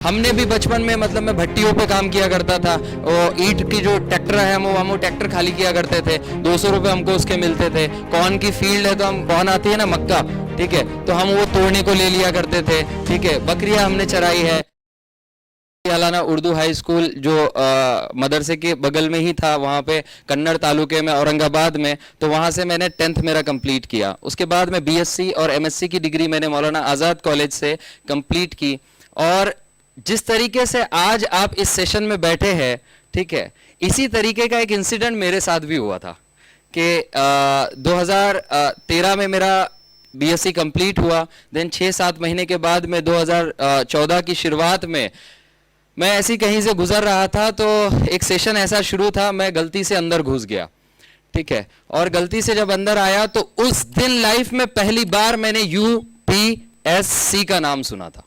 हमने भी बचपन में मतलब मैं भट्टियों पे काम किया करता था। और ईंट की जो ट्रैक्टर है हम वो ट्रैक्टर खाली किया करते थे। 200 रुपये हमको उसके मिलते थे। कॉर्न की फील्ड है तो हम कॉर्न आती है ना मक्का, ठीक है, तो हम वो तोड़ने को ले लिया करते थे। ठीक है, बकरियां हमने चराई है। अलाना उर्दू हाई स्कूल जो मदरसे के बगल में ही था, वहाँ पे कन्नड़ तालुके में औरंगाबाद में, तो वहाँ से मैंने 10th मेरा कंप्लीट किया। उसके बाद में बीएससी और एमएससी की डिग्री मैंने मौलाना आज़ाद कॉलेज से कंप्लीट की। और जिस तरीके से आज आप इस सेशन में बैठे हैं, ठीक है, इसी तरीके का एक इंसिडेंट मेरे साथ भी हुआ था कि 2013 में मेरा बीएससी कंप्लीट हुआ। देन 6-7 महीने के बाद में 2014 की शुरुआत में मैं ऐसी कहीं से गुजर रहा था, तो एक सेशन ऐसा शुरू था, मैं गलती से अंदर घुस गया। ठीक है, और गलती से जब अंदर आया तो उस दिन लाइफ में पहली बार मैंने यूपीएससी का नाम सुना था,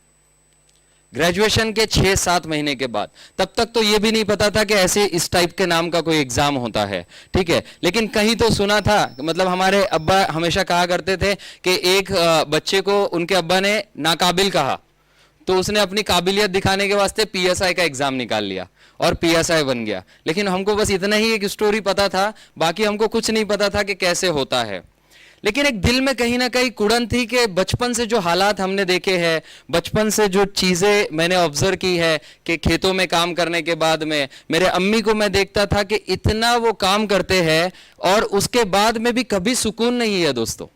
ग्रेजुएशन के 6-7 महीने के बाद। तब तक तो ये भी नहीं पता था कि ऐसे इस टाइप के नाम का कोई एग्जाम होता है। ठीक है, लेकिन कहीं तो सुना था। मतलब हमारे अब्बा हमेशा कहा करते थे कि एक बच्चे को उनके अब्बा ने नाकाबिल कहा, तो उसने अपनी काबिलियत दिखाने के वास्ते पीएसआई का एग्जाम निकाल लिया और पीएसआई बन गया। लेकिन हमको बस इतना ही एक स्टोरी पता था, बाकी हमको कुछ नहीं पता था कि कैसे होता है। लेकिन एक दिल में कहीं ना कहीं कुड़न थी कि बचपन से जो हालात हमने देखे हैं, बचपन से जो चीज़ें मैंने ऑब्जर्व की है कि खेतों में काम करने के बाद में मेरे अम्मी को मैं देखता था कि इतना वो काम करते हैं और उसके बाद में भी कभी सुकून नहीं है दोस्तों।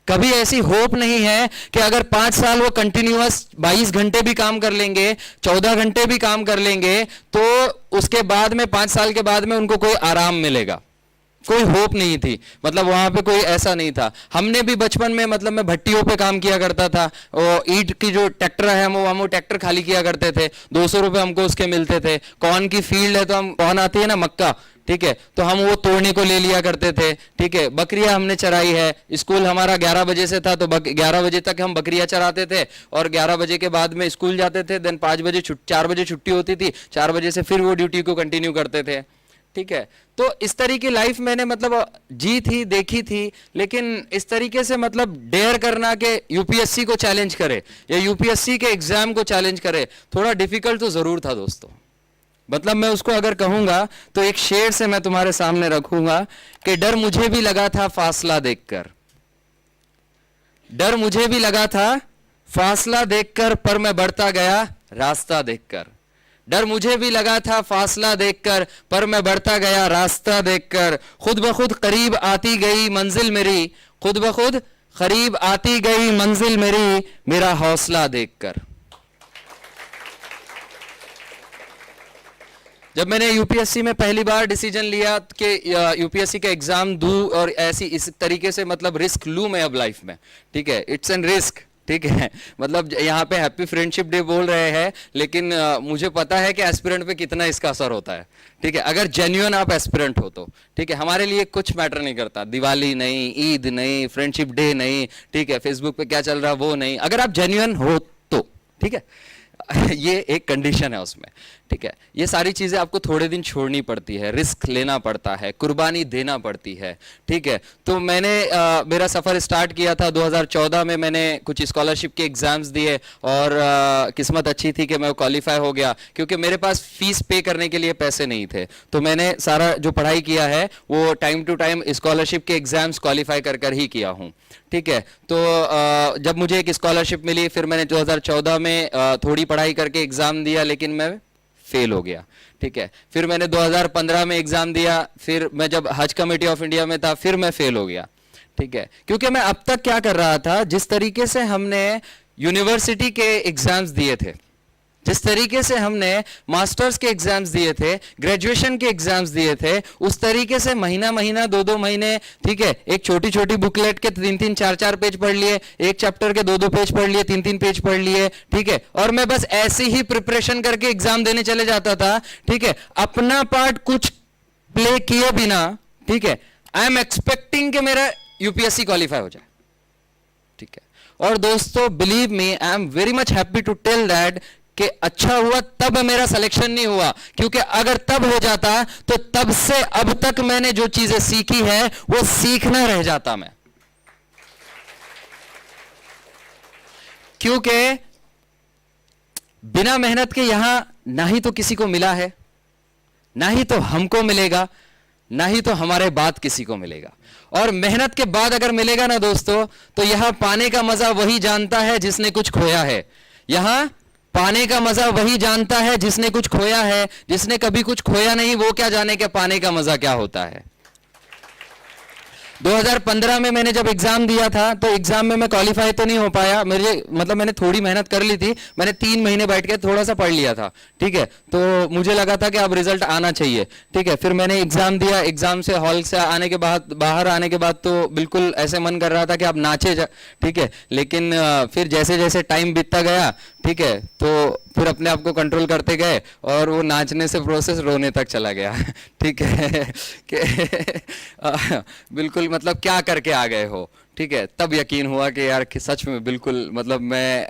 कभी ऐसी होप नहीं है कि अगर 5 साल वो कंटिन्यूअस 22 घंटे भी काम कर लेंगे, 14 घंटे भी काम कर लेंगे, तो उसके बाद में 5 साल के बाद में उनको कोई आराम मिलेगा। कोई होप नहीं थी, मतलब वहां पे कोई ऐसा नहीं था। हमने भी बचपन में मतलब मैं भट्टियों पे काम किया करता था। और ईंट की जो ट्रैक्टर है हम वो ट्रैक्टर खाली किया करते थे। 200 रुपये हमको उसके मिलते थे। कॉर्न की फील्ड है तो हम कॉर्न आती है ना मक्का, ठीक है, तो हम वो तोड़ने को ले लिया करते थे। ठीक है, बकरियां हमने चराई है। स्कूल हमारा 11 बजे से था, तो 11 बजे तक हम बकरियां चराते थे और 11 बजे के बाद में स्कूल जाते थे। देन 4 बजे छुट्टी होती थी, 4 बजे से फिर वो ड्यूटी को कंटिन्यू करते थे। ठीक है, तो इस तरह की लाइफ मैंने मतलब जी थी, देखी थी। लेकिन इस तरीके से मतलब डेयर करना कि यूपीएससी को चैलेंज करे या यूपीएससी के एग्जाम को चैलेंज करे, थोड़ा डिफिकल्ट तो जरूर था दोस्तों। मतलब मैं उसको अगर कहूंगा तो एक शेर से मैं तुम्हारे सामने रखूंगा कि डर मुझे भी लगा था फासला देखकर, डर मुझे भी लगा था फासला देखकर, पर मैं बढ़ता गया रास्ता देखकर। डर मुझे भी लगा था फासला देखकर, पर मैं बढ़ता गया रास्ता देखकर। खुद ब खुद करीब आती गई मंजिल मेरी, खुद ब खुद करीब आती गई मंजिल मेरी, मेरा हौसला देखकर। जब मैंने यूपीएससी में पहली बार डिसीजन लिया कि यूपीएससी का एग्जाम दूं और ऐसी इस तरीके से मतलब रिस्क लूं मैं अब लाइफ में, ठीक है, इट्स एन रिस्क। ठीक है, मतलब यहाँ पे हैप्पी फ्रेंडशिप डे बोल रहे हैं, लेकिन मुझे पता है कि एस्पिरेंट पे कितना इसका असर होता है। ठीक है, अगर जेन्युइन आप एस्पिरेंट हो तो ठीक है, हमारे लिए कुछ मैटर नहीं करता, दिवाली नहीं, ईद नहीं, फ्रेंडशिप डे नहीं, ठीक है, फेसबुक पे क्या चल रहा वो नहीं, अगर आप जेन्युइन हो तो ठीक है। ये एक कंडीशन है उसमें। ठीक है, ये सारी चीजें आपको थोड़े दिन छोड़नी पड़ती है, रिस्क लेना पड़ता है, कुर्बानी देना पड़ती है। ठीक है, तो मैंने मेरा सफर स्टार्ट किया था 2014 में। मैंने कुछ स्कॉलरशिप के एग्जाम्स दिए और किस्मत अच्छी थी कि मैं क्वालिफाई हो गया, क्योंकि मेरे पास फीस पे करने के लिए पैसे नहीं थे। तो मैंने सारा जो पढ़ाई किया है वो टाइम टू टाइम स्कॉलरशिप के एग्जाम्स क्वालिफाई कर कर ही किया हूँ। ठीक है, तो जब मुझे एक स्कॉलरशिप मिली, फिर मैंने 2014 में थोड़ी पढ़ाई करके एग्जाम दिया, लेकिन मैं फेल हो गया। ठीक है, फिर मैंने 2015 में एग्जाम दिया, फिर मैं जब हज कमेटी ऑफ इंडिया में था फिर मैं फेल हो गया। ठीक है, क्योंकि मैं अब तक क्या कर रहा था, जिस तरीके से हमने यूनिवर्सिटी के एग्जाम्स दिए थे, जिस तरीके से हमने मास्टर्स के एग्जाम्स दिए थे, ग्रेजुएशन के एग्जाम्स दिए थे, उस तरीके से महीना महीना 2-2 महीने, ठीक है, एक छोटी छोटी बुकलेट के 3-3 4-4 पेज पढ़ लिए, एक चैप्टर के 2-2 पेज पढ़ लिए, 3-3 पेज पढ़ लिए। ठीक है, और मैं बस ऐसे ही प्रिपरेशन करके एग्जाम देने चले जाता था। ठीक है, अपना पार्ट कुछ प्ले किए बिना, ठीक है, आई एम एक्सपेक्टिंग कि मेरा यूपीएससी क्वालिफाई हो जाए। ठीक है, और दोस्तों believe me, I am very much happy to tell that कि अच्छा हुआ तब मेरा सिलेक्शन नहीं हुआ, क्योंकि अगर तब हो जाता तो तब से अब तक मैंने जो चीजें सीखी है वो सीखना रह जाता मैं। क्योंकि बिना मेहनत के यहां ना ही तो किसी को मिला है, ना ही तो हमको मिलेगा, ना ही तो हमारे बाद किसी को मिलेगा। और मेहनत के बाद अगर मिलेगा ना दोस्तों, तो यहां पाने का मजा वही जानता है जिसने कुछ खोया है। यहां पाने का मजा वही जानता है जिसने कुछ खोया है। जिसने कभी कुछ खोया नहीं वो क्या जाने कि पाने का मजा क्या होता है। 2015 में मैंने जब एग्जाम दिया था तो एग्जाम में मैं क्वालिफाई तो नहीं हो पाया। मेरे मतलब मैंने थोड़ी मेहनत कर ली थी, मैंने 3 महीने बैठ के थोड़ा सा पढ़ लिया था, ठीक है। तो मुझे लगा था कि अब रिजल्ट आना चाहिए, ठीक है। फिर मैंने एग्जाम दिया, एग्जाम से हॉल से आने के बाद, बाहर आने के बाद तो बिल्कुल ऐसे मन कर रहा था कि अब नाचे जा, ठीक है। लेकिन फिर जैसे जैसे टाइम बीतता गया, ठीक है, तो फिर अपने आप को कंट्रोल करते गए और वो नाचने से प्रोसेस रोने तक चला गया ठीक है कि बिल्कुल मतलब क्या करके आ गए हो, ठीक है। तब यकीन हुआ कि यार कि सच में बिल्कुल मतलब मैं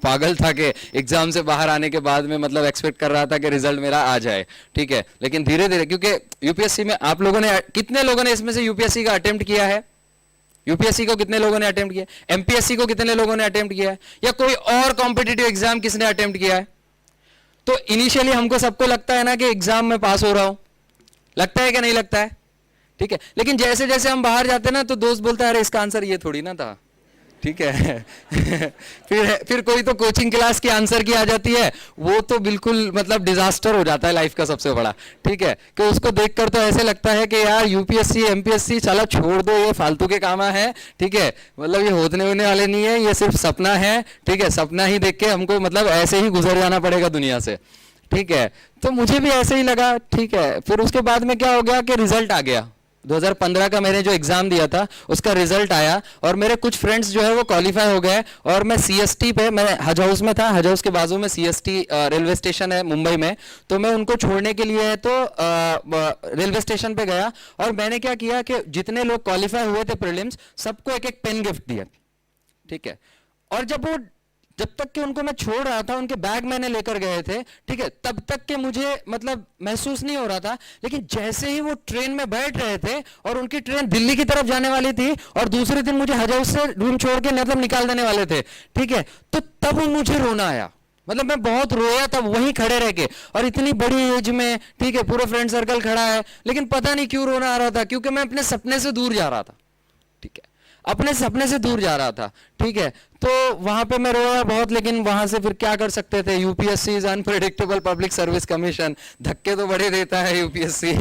पागल था कि एग्जाम से बाहर आने के बाद में मतलब एक्सपेक्ट कर रहा था कि रिजल्ट मेरा आ जाए, ठीक है। लेकिन धीरे धीरे, क्योंकि यूपीएससी में आप लोगों ने, कितने लोगों ने इसमें से यूपीएससी का अटेम्प्ट किया है? यूपीएससी को कितने लोगों ने अटेम्प्ट किया? एमपीएससी को कितने लोगों ने अटेम्प्ट किया है? या कोई और कॉम्पिटिटिव एग्जाम किसने अटेम्प्ट किया है? तो इनिशियली हमको सबको लगता है ना कि एग्जाम में पास हो रहा हूं, लगता है कि नहीं लगता है, ठीक है। लेकिन जैसे जैसे हम बाहर जाते हैं ना तो दोस्त बोलता है अरे इसका आंसर ये थोड़ी ना था, ठीक है फिर कोई तो कोचिंग क्लास की आंसर की आ जाती है, वो तो बिल्कुल मतलब डिजास्टर हो जाता है लाइफ का सबसे बड़ा, ठीक है। कि उसको देखकर तो ऐसे लगता है कि यार यूपीएससी एमपीएससी चलो छोड़ दो, ये फालतू के काम है, ठीक है। मतलब ये होने वाले नहीं है, ये सिर्फ सपना है, ठीक है। सपना ही देख के हमको मतलब ऐसे ही गुजर जाना पड़ेगा दुनिया से, ठीक है। तो मुझे भी ऐसे ही लगा, ठीक है। फिर उसके बाद में क्या हो गया कि रिजल्ट आ गया। 2015 का मैंने जो एग्जाम दिया था उसका रिजल्ट आया और मेरे कुछ फ्रेंड्स जो है वो क्वालिफाई हो गए। और मैं सीएसटी पे, मैं हज हाउस में था, हज हाउस के बाजू में सीएसटी रेलवे स्टेशन है मुंबई में, तो मैं उनको छोड़ने के लिए तो रेलवे स्टेशन पे गया और मैंने क्या किया कि जितने लोग क्वालिफाई हुए थे प्रीलिम्स, सबको एक एक पेन गिफ्ट दिया, ठीक है। और जब तक कि उनको मैं छोड़ रहा था, उनके बैग मैंने लेकर गए थे, ठीक है, तब तक के मुझे मतलब महसूस नहीं हो रहा था। लेकिन जैसे ही वो ट्रेन में बैठ रहे थे और उनकी ट्रेन दिल्ली की तरफ जाने वाली थी और दूसरे दिन मुझे हज हाउस से रूम छोड़ के मतलब निकाल देने वाले थे, ठीक है, तो तब मुझे रोना आया। मतलब मैं बहुत रोया तब वहीं खड़े रह के, और इतनी बड़ी एज में, ठीक है, पूरा फ्रेंड सर्कल खड़ा है, लेकिन पता नहीं क्यों रोना आ रहा था, क्योंकि मैं अपने सपने से दूर जा रहा था, ठीक है, अपने सपने से दूर जा रहा था, ठीक है। तो वहां पे मैं रोया बहुत, लेकिन वहां से फिर क्या कर सकते थे। UPSC is unpredictable public service commission, धक्के तो बड़े देता है यूपीएससी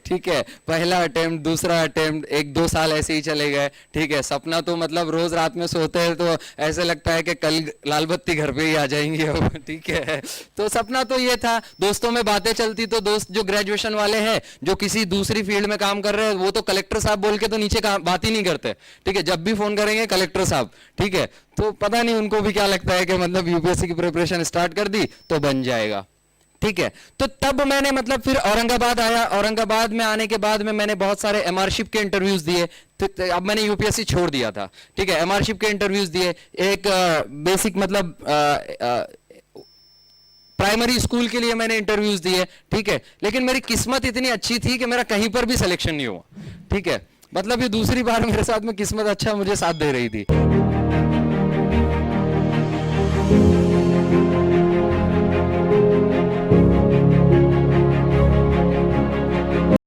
ठीक है। पहला अटेम्प्ट, दूसरा अटेम्प्ट, 1-2 साल ऐसे ही चले गए, ठीक है। सपना तो मतलब रोज रात में सोते हैं तो ऐसे लगता है कि कल लाल बत्ती घर पे ही आ जाएंगी अब, ठीक है। तो सपना तो ये था। दोस्तों में बातें चलती तो दोस्त जो ग्रेजुएशन वाले हैं, जो किसी दूसरी फील्ड में काम कर रहे हैं, वो तो कलेक्टर साहब बोल के तो नीचे बात ही नहीं करते, ठीक है। जब भी फोन करेंगे कलेक्टर साहब, ठीक है। तो पता नहीं उनको भी क्या लगता है कि मतलब यूपीएससी की प्रिपरेशन स्टार्ट कर दी तो बन जाएगा, ठीक है। तो तब मैंने मतलब फिर औरंगाबाद आया। औरंगाबाद में आने के बाद में मैंने बहुत सारे एमआरशिप के इंटरव्यूज दिए। तो अब मैंने यूपीएससी छोड़ दिया था, ठीक है। एमआरशिप के इंटरव्यूज दिए, एक बेसिक मतलब प्राइमरी स्कूल के लिए मैंने इंटरव्यूज दिए, ठीक है। लेकिन मेरी किस्मत इतनी अच्छी थी कि मेरा कहीं पर भी सिलेक्शन नहीं हुआ, ठीक है। मतलब ये दूसरी बार मेरे साथ में किस्मत अच्छा मुझे साथ दे रही थी।